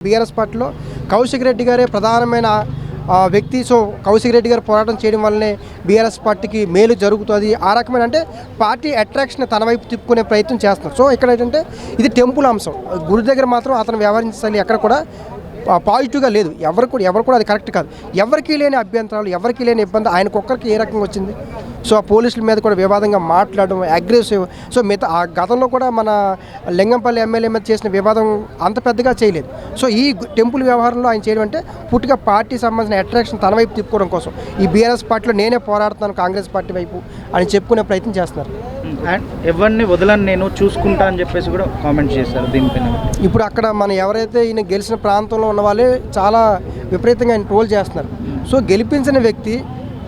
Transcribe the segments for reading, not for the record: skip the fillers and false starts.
BRS పార్టీలో కౌశిక్ రెడ్డి గారే ప్రధానమైన వ్యక్తి. సో కౌశిక్ రెడ్డి గారు పోరాటం చేయడం వల్లనే బీఆర్ఎస్ పార్టీకి మేలు జరుగుతుంది. ఆ రకమైన అంటే పార్టీ అట్రాక్షన్ తన వైపు తిప్పుకునే ప్రయత్నం చేస్తున్నారు. సో ఇక్కడ ఏంటంటే ఇది టెంపుల్ అంశం. గుడి దగ్గర మాత్రం అతను వ్యవహరించాలి ఎక్కడ కూడా పాజిటివ్గా లేదు. ఎవరు కూడా అది కరెక్ట్ కాదు. ఎవరికీ లేని అభ్యంతరాలు, ఎవరికీ లేని ఇబ్బంది ఆయనకొక్కరికి ఏ రకంగా వచ్చింది. సో ఆ పోలీసుల మీద కూడా వివాదంగా మాట్లాడడం, అగ్రెసివ్. సో మిగతా ఆ గతంలో కూడా మన లింగంపల్లి ఎమ్మెల్యే మీద చేసిన వివాదం అంత పెద్దగా చేయలేదు. సో ఈ టెంపుల్ వ్యవహారంలో ఆయన చేయడం అంటే పూర్తిగా పార్టీ సంబంధించిన అట్రాక్షన్ తన వైపు తిప్పుకోవడం కోసం ఈ బీఆర్ఎస్ పార్టీలో నేనే పోరాడుతున్నాను కాంగ్రెస్ పార్టీ వైపు అని చెప్పుకునే ప్రయత్నం చేస్తున్నారు. అండ్ ఎవరిని వదలని నేను చూసుకుంటా అని చెప్పేసి కూడా కామెంట్ చేశారు దీనిపైన. ఇప్పుడు అక్కడ మన ఎవరైతే ఈయన గెలిచిన ప్రాంతంలో ఉన్న వాళ్ళే చాలా విపరీతంగా ఆయన ట్రోల్ చేస్తున్నారు. సో గెలిపించిన వ్యక్తి,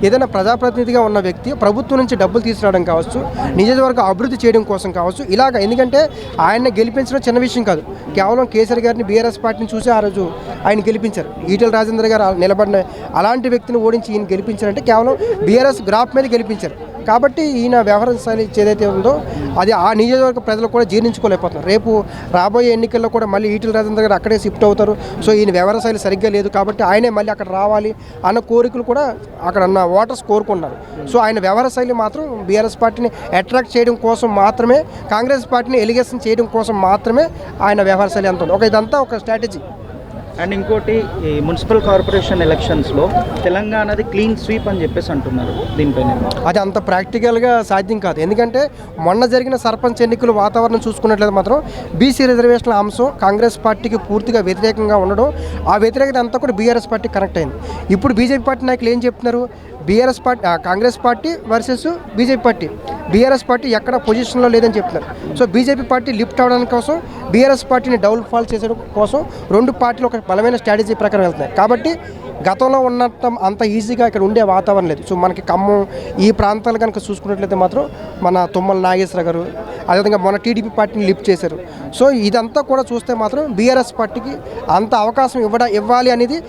ఏదైనా ప్రజాప్రతినిధిగా ఉన్న వ్యక్తి ప్రభుత్వం నుంచి డబ్బులు తీసుకురావడం కావచ్చు, నియోజకవర్గం అభివృద్ధి చేయడం కోసం కావచ్చు, ఇలాగ. ఎందుకంటే ఆయన్ని గెలిపించడం చిన్న విషయం కాదు. కేవలం కేసీఆర్ గారిని బీఆర్ఎస్ పార్టీని చూసి ఆ రోజు ఆయన గెలిపించారు. ఈటెల రాజేందర్ గారు నిలబడిన అలాంటి వ్యక్తిని ఓడించి ఈయన గెలిపించారంటే కేవలం బీఆర్ఎస్ గ్రాఫ్ మీద గెలిపించారు. కాబట్టి ఈయన వ్యవహార శైలి ఏదైతే ఉందో అది ఆ నియోజకవర్గ ప్రజలు కూడా జీర్ణించుకోలేకపోతున్నారు. రేపు రాబోయే ఎన్నికల్లో కూడా మళ్ళీ ఈటెల రాజేందర్ గారు అక్కడే షిఫ్ట్ అవుతారు. సో ఈయన వ్యవహార శైలి సరిగ్గా లేదు కాబట్టి ఆయనే మళ్ళీ అక్కడ రావాలి అన్న కోరికలు కూడా అక్కడ ఉన్న ఓటర్స్ కోరుకున్నారు. సో ఆయన వ్యవహార శైలి మాత్రం బీఆర్ఎస్ పార్టీని అట్రాక్ట్ చేయడం కోసం మాత్రమే, కాంగ్రెస్ పార్టీని ఎలిగేషన్ చేయడం కోసం మాత్రమే ఆయన వ్యవహార శైలి అంత ఉంది. ఇదంతా ఒక స్ట్రాటజీ. అండ్ ఇంకోటి, ఈ మున్సిపల్ కార్పొరేషన్ ఎలక్షన్స్లో తెలంగాణది క్లీన్ స్వీప్ అని చెప్పేసి అంటున్నారు. దీనిపైన అది అంత ప్రాక్టికల్గా సాధ్యం కాదు. ఎందుకంటే మొన్న జరిగిన సర్పంచ్ ఎన్నికలు వాతావరణం చూసుకున్నట్లయితే మాత్రం బీసీ రిజర్వేషన్ల అంశం కాంగ్రెస్ పార్టీకి పూర్తిగా వ్యతిరేకంగా ఉండడం, ఆ వ్యతిరేకత అంతా కూడా బీఆర్ఎస్ పార్టీ కనెక్ట్ అయింది. ఇప్పుడు బీజేపీ పార్టీ నాయకులు ఏం చెప్తున్నారు? BRS party, Congress party versus BJP party. BRS party ఎక్కడ పొజిషన్లో లేదని చెప్తున్నారు. సో బీజేపీ పార్టీ లిఫ్ట్ అవడానికి కోసం, బీఆర్ఎస్ పార్టీని డౌన్ఫాల్ చేసడం కోసం రెండు పార్టీలు ఒక బలమైన స్ట్రాటజీ ప్రకారం వెళ్తున్నాయి. కాబట్టి గతంలో ఉన్నంత అంత ఈజీగా ఇక్కడ ఉండే వాతావరణం లేదు. సో మనకి ఖమ్మం ఈ ప్రాంతాలు కనుక చూసుకున్నట్లయితే మాత్రం మన తుమ్మల నాగేశ్వర గారు, అదేవిధంగా మన టీడీపీ పార్టీని లిఫ్ట్ చేశారు. సో ఇదంతా కూడా చూస్తే మాత్రం బీఆర్ఎస్ పార్టీకి అంత అవకాశం ఇవ్వాలి అనేది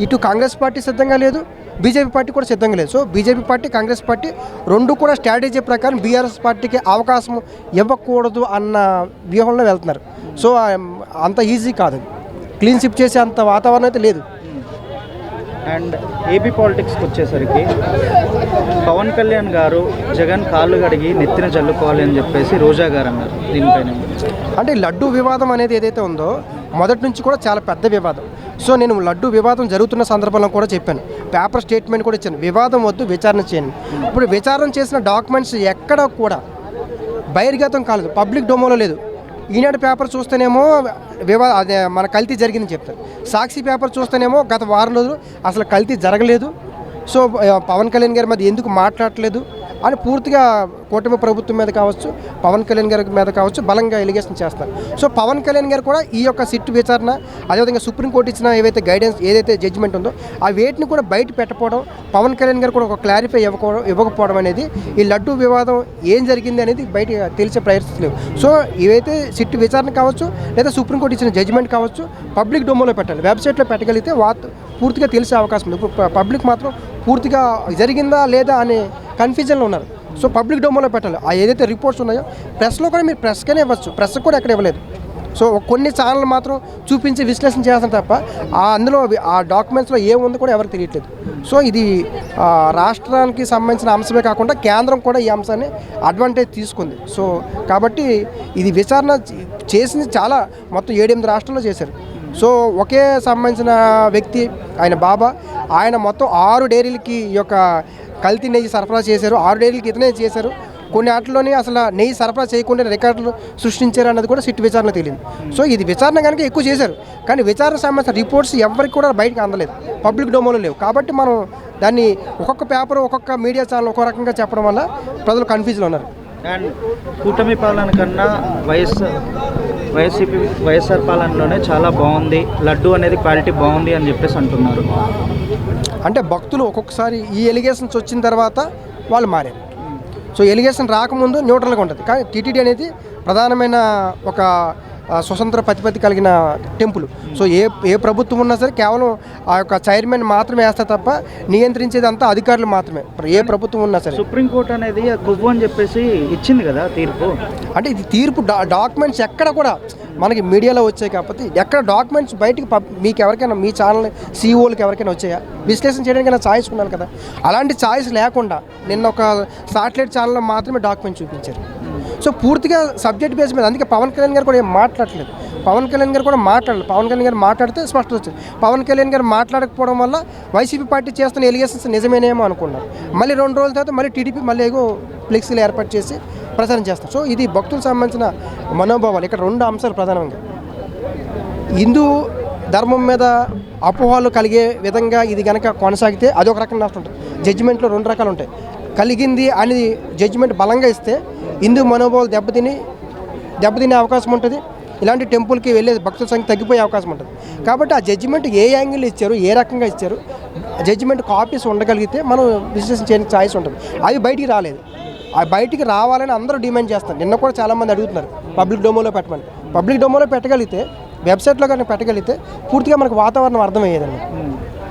ఇటు కాంగ్రెస్ పార్టీ సిద్ధంగా లేదు, బీజేపీ పార్టీ కూడా సిద్ధంగా లేదు. So BJP party, Congress party రెండు కూడా స్ట్రాటజీ ప్రకారం బీఆర్ఎస్ పార్టీకి అవకాశం ఇవ్వకూడదు అన్న వ్యూహంలో వెళ్తున్నారు. సో అంత ఈజీ కాదు, క్లీన్ షిప్ చేసే అంత వాతావరణం అయితే లేదు. అండ్ ఏపీ పాలిటిక్స్కి వచ్చేసరికి పవన్ కళ్యాణ్ గారు జగన్ కాళ్ళు కడిగి నెత్తిన చల్లుకోవాలి అని చెప్పేసి రోజా గారు అన్నారు. దీనిపైన అంటే లడ్డూ వివాదం అనేది ఏదైతే ఉందో మొదటి నుంచి కూడా చాలా పెద్ద వివాదం. సో నేను లడ్డూ వివాదం జరుగుతున్న సందర్భంలో కూడా చెప్పాను, పేపర్ స్టేట్మెంట్ కూడా ఇచ్చాను, వివాదం వద్దు విచారణ చేయండి. ఇప్పుడు విచారణ చేసిన డాక్యుమెంట్స్ ఎక్కడ కూడా బహిర్గతం కాలేదు, పబ్లిక్ డొమోలో లేదు. ఈనాడు పేపర్ చూస్తేనేమో అదే మన కల్తీ జరిగిందని చెప్తారు, సాక్షి పేపర్ చూస్తేనేమో గత వారం రోజులు అసలు కల్తీ జరగలేదు. సో పవన్ కళ్యాణ్ గారి మీద ఎందుకు మాట్లాడలేదు అని పూర్తిగా కూటమి ప్రభుత్వం మీద కావచ్చు, పవన్ కళ్యాణ్ గారి మీద కావచ్చు బలంగా ఎలిగేషన్ చేస్తారు. సో పవన్ కళ్యాణ్ గారు కూడా ఈ యొక్క సిట్ విచారణ, అదేవిధంగా సుప్రీంకోర్టు ఇచ్చిన ఏవైతే గైడెన్స్, ఏదైతే జడ్జిమెంట్ ఉందో ఆ వేటిని కూడా బయట పెట్టకపోవడం, పవన్ కళ్యాణ్ గారు కూడా ఒక క్లారిఫై ఇవ్వకపోవడం అనేది ఈ లడ్డూ వివాదం ఏం జరిగింది అనేది బయట తెలిసే ప్రయత్నం లేవు. సో ఇవైతే సిట్ విచారణ కావచ్చు లేదా సుప్రీంకోర్టు ఇచ్చిన జడ్జిమెంట్ కావచ్చు పబ్లిక్ డొమోలో పెట్టాలి, వెబ్సైట్లో పెట్టగలిగితే పూర్తిగా తెలిసే అవకాశం ఉంది. ఇప్పుడు పబ్లిక్ మాత్రం పూర్తిగా జరిగిందా లేదా అనే కన్ఫ్యూజన్లో ఉన్నారు. సో పబ్లిక్ డొమోలో పెట్టాలి. ఆ ఏదైతే రిపోర్ట్స్ ఉన్నాయో ప్రెస్లో కూడా మీరు ప్రెస్గానే ఇవ్వచ్చు, ప్రెస్కి కూడా ఎక్కడ ఇవ్వలేదు. సో కొన్ని ఛానల్ మాత్రం చూపించి విశ్లేషణ చేస్తాం తప్ప అందులో ఆ డాక్యుమెంట్స్లో ఏముంది కూడా ఎవరికి తెలియట్లేదు. సో ఇది రాష్ట్రానికి సంబంధించిన అంశమే కాకుండా కేంద్రం కూడా ఈ అంశాన్ని అడ్వాంటేజ్ తీసుకుంది. సో కాబట్టి ఇది విచారణ చేసింది చాలా, మొత్తం 7-8 రాష్ట్రాల్లో చేశారు. సో ఒకే సంబంధించిన వ్యక్తి ఆయన బాబా, ఆయన మొత్తం 6 డైరీలకి ఈ యొక్క కల్తీ నెయ్యి సరఫరా చేశారు. 6 డైరీలకి ఇతనే చేశారు. కొన్ని వాటిలోనే అసలు నెయ్యి సరఫరా చేయకుండా రికార్డులు సృష్టించారు అన్నది కూడా సిట్ విచారణ తెలియదు. సో ఇది విచారణ కనుక ఎక్కువ చేశారు, కానీ విచారణ సంబంధించిన రిపోర్ట్స్ ఎవరికి కూడా బయటకు అందలేదు, పబ్లిక్ డొమోలో లేవు. కాబట్టి మనం దాన్ని ఒక్కొక్క పేపర్, ఒక్కొక్క మీడియా ఛానల్ ఒక్కో రకంగా చెప్పడం వల్ల ప్రజలు కన్ఫ్యూజ్లో ఉన్నారు. అండ్ కూటమి పాలన కన్నా వైఎస్ఆర్ పాలనలోనే చాలా బాగుంది, లడ్డు అనేది క్వాలిటీ బాగుంది అని చెప్పేసి అంటున్నారు. అంటే భక్తులు ఒక్కొక్కసారి ఈ ఎలిగేషన్స్ వచ్చిన తర్వాత వాళ్ళు మారారు. సో ఎలిగేషన్ రాకముందు న్యూట్రల్గా ఉంటుంది, కానీ టీటీడీ అనేది ప్రధానమైన ఒక స్వతంత్ర ప్రతిపత్తి కలిగిన టెంపుల్. సో ఏ ప్రభుత్వం ఉన్నా సరే కేవలం ఆ యొక్క చైర్మన్ మాత్రమే వేస్తారు తప్ప నియంత్రించేది అంతా అధికారులు మాత్రమే. ఏ ప్రభుత్వం ఉన్నా సరే సుప్రీంకోర్టు అనేది కొవ్వు అని చెప్పేసి ఇచ్చింది కదా తీర్పు. అంటే ఇది తీర్పు డాక్యుమెంట్స్ ఎక్కడ కూడా మనకి మీడియాలో వచ్చాయి కాకపోతే ఎక్కడ డాక్యుమెంట్స్ బయటికి మీకు ఎవరికైనా మీ ఛానల్ సీఈఓలకి ఎవరికైనా వచ్చాయా? విశ్లేషణ చేయడానికైనా ఛాయిస్ ఉన్నాను కదా. అలాంటి ఛాయిస్ లేకుండా నిన్న ఒక సాటిలైట్ ఛానల్లో మాత్రమే డాక్యుమెంట్ చూపించారు. సో పూర్తిగా సబ్జెక్ట్ బేస్ మీద. అందుకే పవన్ కళ్యాణ్ గారు కూడా ఏం మాట్లాడలేదు. పవన్ కళ్యాణ్ గారు కూడా మాట్లాడలేదు. పవన్ కళ్యాణ్ గారు మాట్లాడితే స్పష్టత వచ్చింది. పవన్ కళ్యాణ్ గారు మాట్లాడకపోవడం వల్ల వైసీపీ పార్టీ చేస్తున్న ఎలిగేషన్స్ నిజమేనేమో అనుకున్నారు. మళ్ళీ 2 రోజుల తర్వాత మళ్ళీ టీడీపీ మళ్ళీ ఏగో ఫ్లెక్సీలు ఏర్పాటు చేసి ప్రచారం చేస్తారు. సో ఇది భక్తులకు సంబంధించిన మనోభావాలు. ఇక్కడ 2 అంశాలు ప్రధానంగా. హిందూ ధర్మం మీద అపోహలు కలిగే విధంగా ఇది కనుక కొనసాగితే అదొక రకం నష్టం ఉంటుంది. జడ్జిమెంట్లో 2 రకాలు ఉంటాయి. కలిగింది అని జడ్జిమెంట్ బలంగా ఇస్తే హిందూ మనోభావాలు దెబ్బతినే అవకాశం ఉంటుంది. ఇలాంటి టెంపుల్కి వెళ్ళే భక్తుల సంఖ్య తగ్గిపోయే అవకాశం ఉంటుంది. కాబట్టి ఆ జడ్జిమెంట్ ఏ యాంగిల్ ఇచ్చారు, ఏ రకంగా ఇచ్చారు, జడ్జిమెంట్ కాపీస్ ఉండగలిగితే మనం విశ్లేషణ చేయడానికి ఛాయిస్ ఉంటుంది. అవి బయటికి రాలేదు. ఆ బయటికి రావాలని అందరూ డిమాండ్ చేస్తారు. నిన్న కూడా చాలామంది అడుగుతున్నారు పబ్లిక్ డొమోలో పెట్టమని. పబ్లిక్ డొమోలో పెట్టగలిగితే, వెబ్సైట్లో కానీ పెట్టగలిగితే పూర్తిగా మనకు వాతావరణం అర్థమయ్యేదండి.